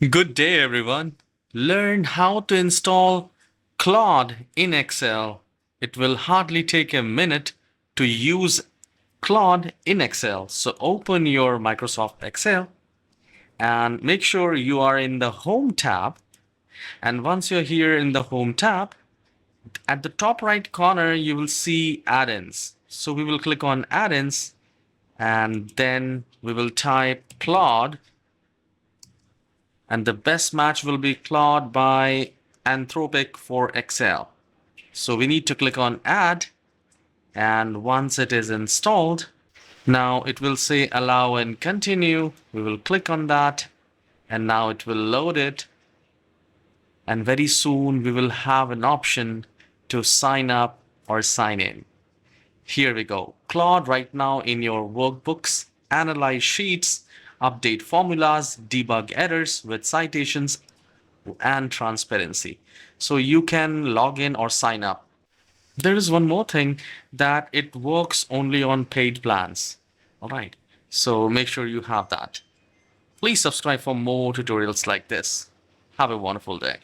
Good day, everyone. Learn how to install Claude in Excel. It will hardly take a minute to use Claude in Excel. So open your Microsoft Excel and make sure you are in the Home tab. And once you're here in the Home tab, at the top right corner, you will see add-ins. So we will click on add-ins and then we will type Claude, and the best match will be Claude by Anthropic for Excel. So we need to click on add, and once it is installed, now it will say allow and continue. We will click on that, and now it will load it, and very soon we will have an option to sign up or sign in. Here we go. Claude right now in your workbooks, analyze sheets, update formulas, debug errors with citations and transparency. So you can log in or sign up. There is one more thing, that it works only on paid plans. All right. So make sure you have that. Please subscribe for more tutorials like this. Have a wonderful day.